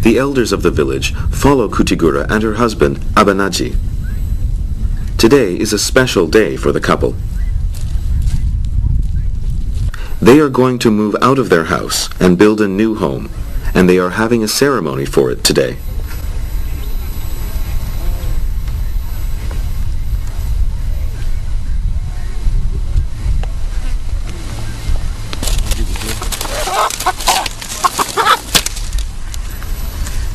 The elders of the village follow Kutigura and her husband, Abanaji. Today is a special day for the couple. They are going to move out of their house and build a new home, and they are having a ceremony for it today.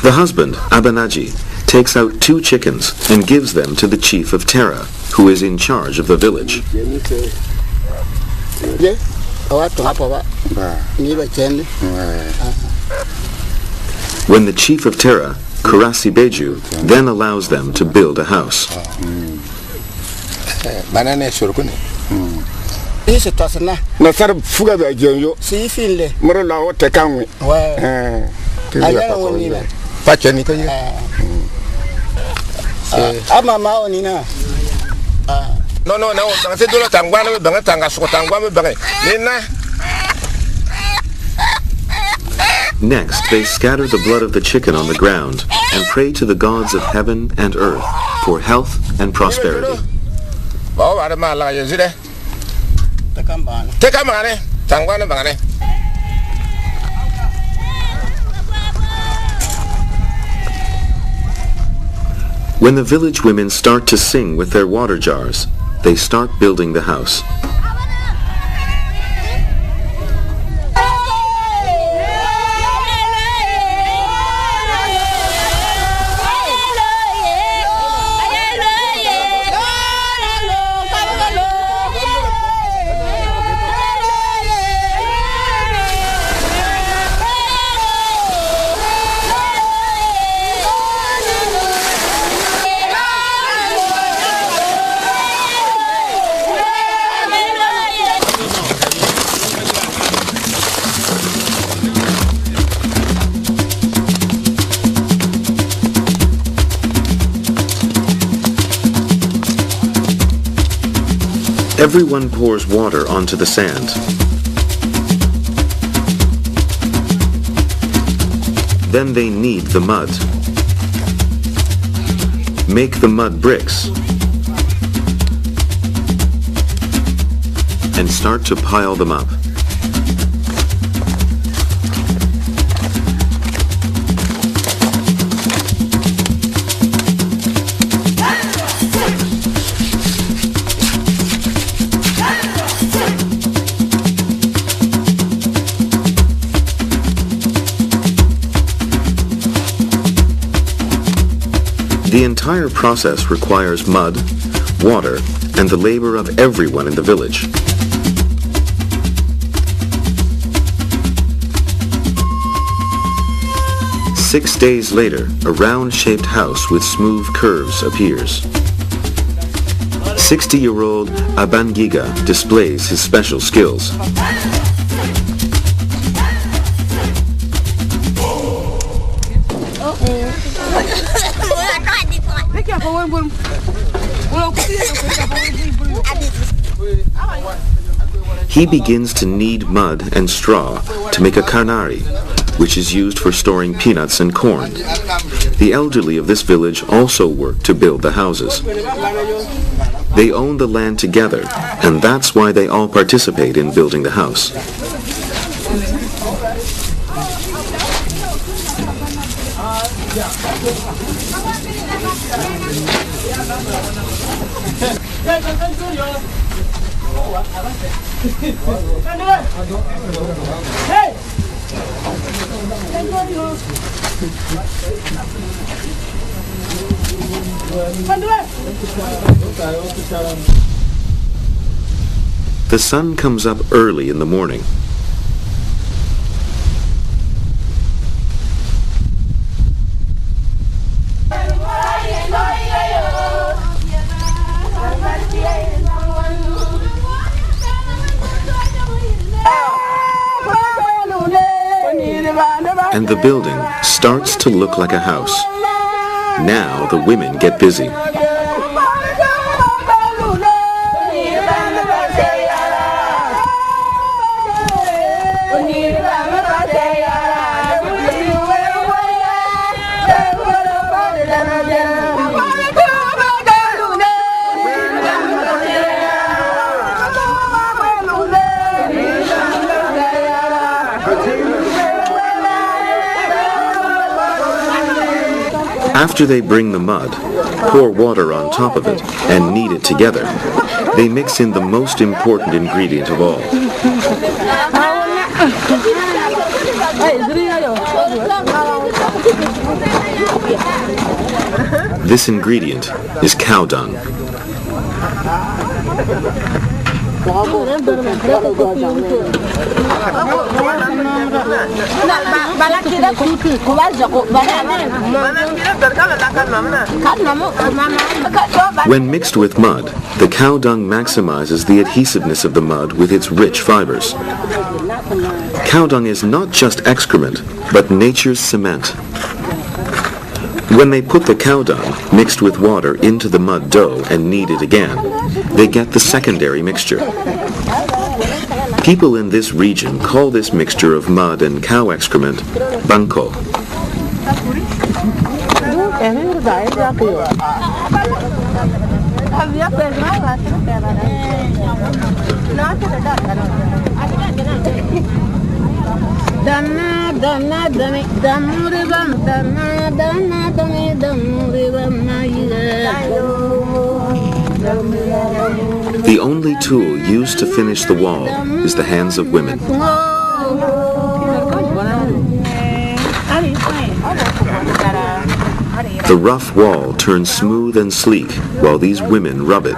The husband, Abanaji, takes out 2 chickens and gives them to the chief of Tera, who is in charge of the village. When the chief of Tera, Kurasi Beju, then allows them to build a house. Next, they scatter the blood of the chicken on the ground and pray to the gods of heaven and earth for health and prosperity. When the village women start to sing with their water jars, they start building the house. Everyone pours water onto the sand. Then they knead the mud. Make the mud bricks. And start to pile them up. The entire process requires mud, water, and the labor of everyone in the village. Six days later, a round-shaped house with smooth curves appears. 60-year-old Abangiga displays his special skills. He begins to knead mud and straw to make a karnari, which is used for storing peanuts and corn. The elderly of this village also work to build the houses. They own the land together, and that's why they all participate in building the house. The sun comes up early in the morning. And the building starts to look like a house. Now the women get busy. After they bring the mud, pour water on top of it, and knead it together, they mix in the most important ingredient of all. This ingredient is cow dung. When mixed with mud, the cow dung maximizes the adhesiveness of the mud with its rich fibers. Cow dung is not just excrement, but nature's cement. When they put the cow dung mixed with water into the mud dough and knead it again, they get the secondary mixture. People in this region call this mixture of mud and cow excrement banko. The only tool used to finish the wall is the hands of women. The rough wall turns smooth and sleek while these women rub it.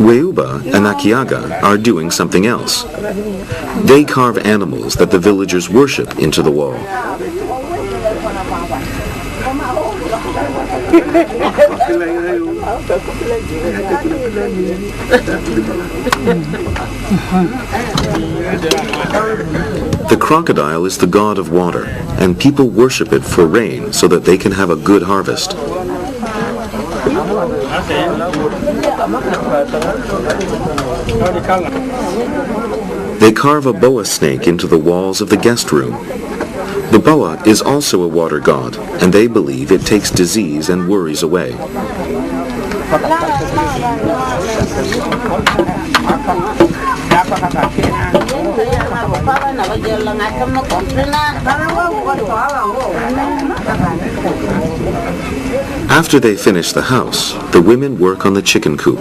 Weuba and Akiaga are doing something else. They carve animals that the villagers worship into the wall. The crocodile is the god of water, and people worship it for rain so that they can have a good harvest. They carve a boa snake into the walls of the guest room. The boa is also a water god, and they believe it takes disease and worries away. After they finish the house, the women work on the chicken coop.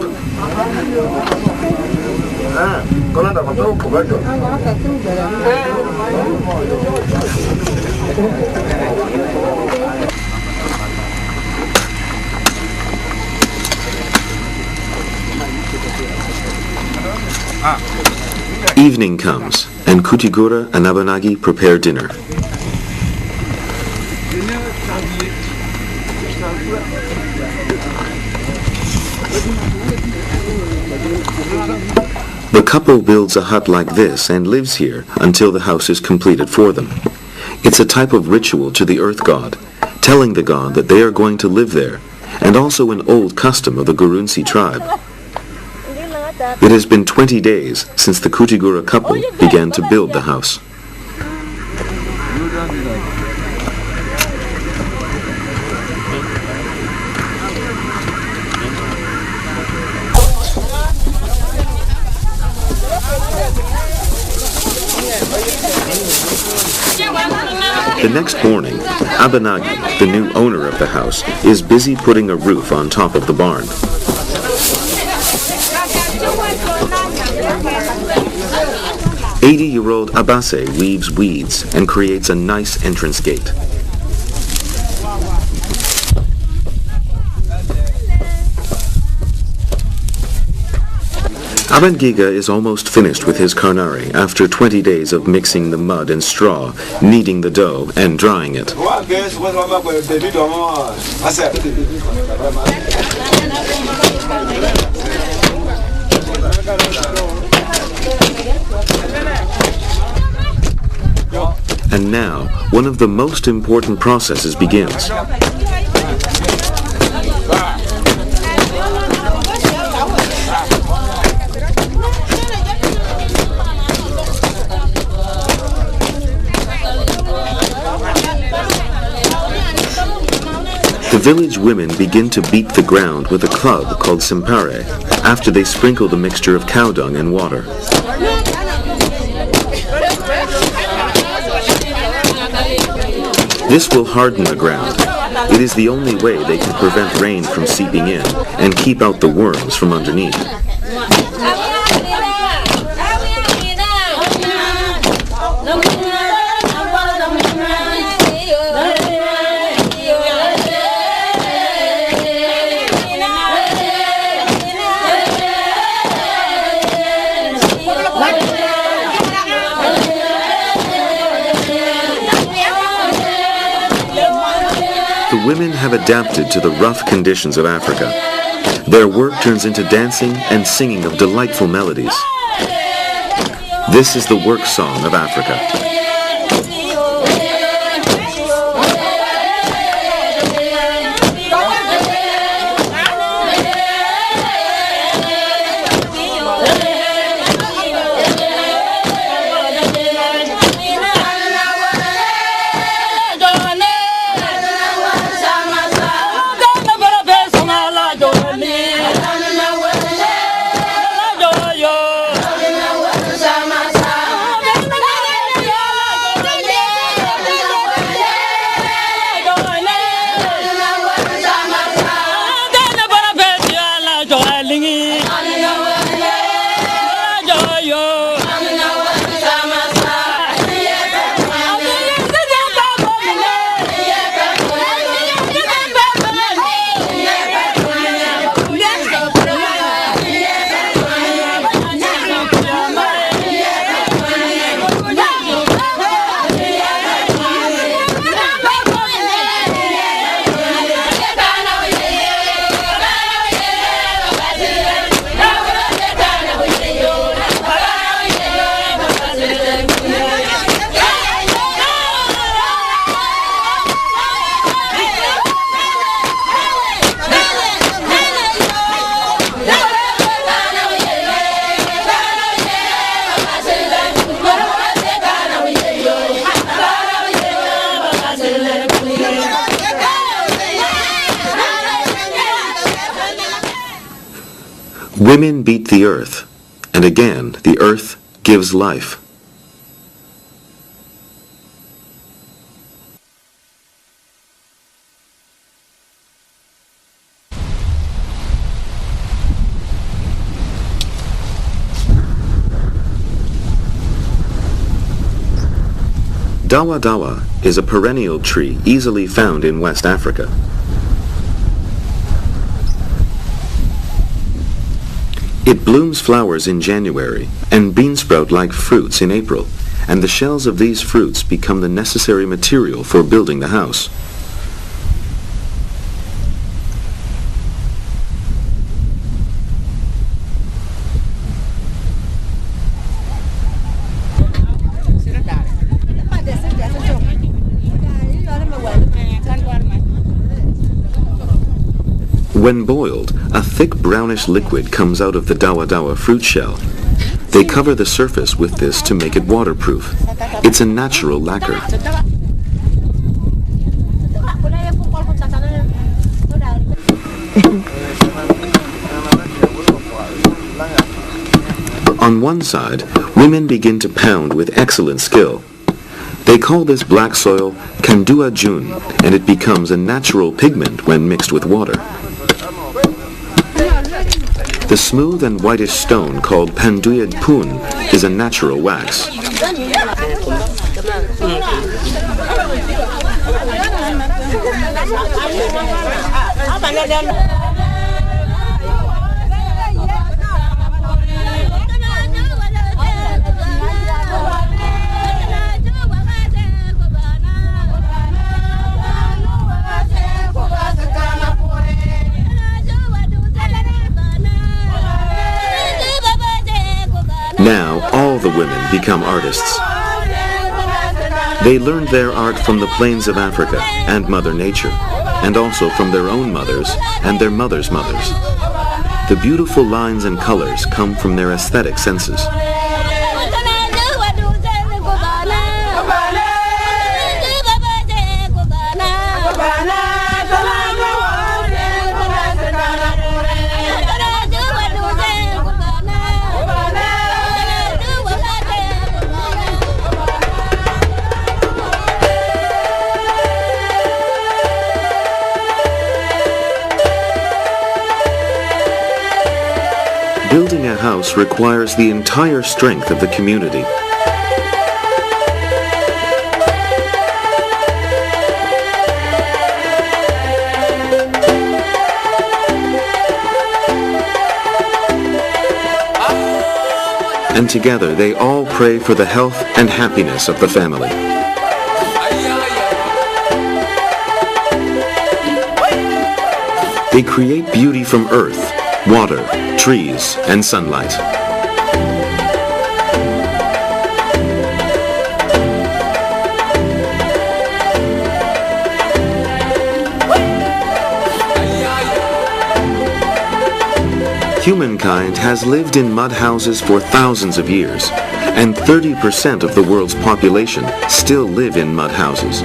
Evening comes, and Kutigura and Abanagi prepare dinner. The couple builds a hut like this and lives here until the house is completed for them. It's a type of ritual to the earth god, telling the god that they are going to live there, and also an old custom of the Gurunsi tribe. It has been 20 days since the Kutigura couple began to build the house. The next morning, Abanagi, the new owner of the house, is busy putting a roof on top of the barn. 80-year-old Abase weaves weeds and creates a nice entrance gate. Abangiga is almost finished with his carnari after 20 days of mixing the mud and straw, kneading the dough, and drying it. And now, one of the most important processes begins. The village women begin to beat the ground with a club called simpare after they sprinkle the mixture of cow dung and water. This will harden the ground. It is the only way they can prevent rain from seeping in and keep out the worms from underneath. The women have adapted to the rough conditions of Africa. Their work turns into dancing and singing of delightful melodies. This is the work song of Africa. Women beat the earth, and again the earth gives life. Dawa dawa is a perennial tree easily found in West Africa. It blooms flowers in January and beansprout-like fruits in April, and the shells of these fruits become the necessary material for building the house. When boiled, a thick brownish liquid comes out of the dawa dawa fruit shell. They cover the surface with this to make it waterproof. It's a natural lacquer. On one side, women begin to pound with excellent skill. They call this black soil kandua jun, and it becomes a natural pigment when mixed with water. The smooth and whitish stone called panduyad pun is a natural wax. Now all the women become artists. They learned their art from the plains of Africa and Mother Nature, and also from their own mothers and their mothers' mothers. The beautiful lines and colors come from their aesthetic senses. Building a house requires the entire strength of the community. And together they all pray for the health and happiness of the family. They create beauty from earth, water, trees, and sunlight. Humankind has lived in mud houses for thousands of years, and 30% of the world's population still live in mud houses.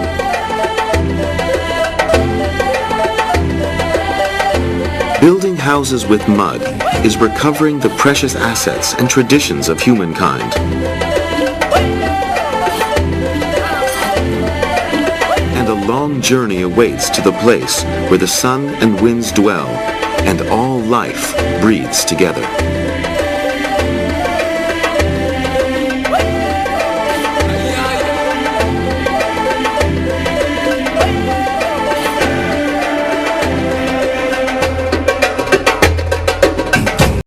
Building houses with mud is recovering the precious assets and traditions of humankind. And a long journey awaits to the place where the sun and winds dwell and all life breathes together.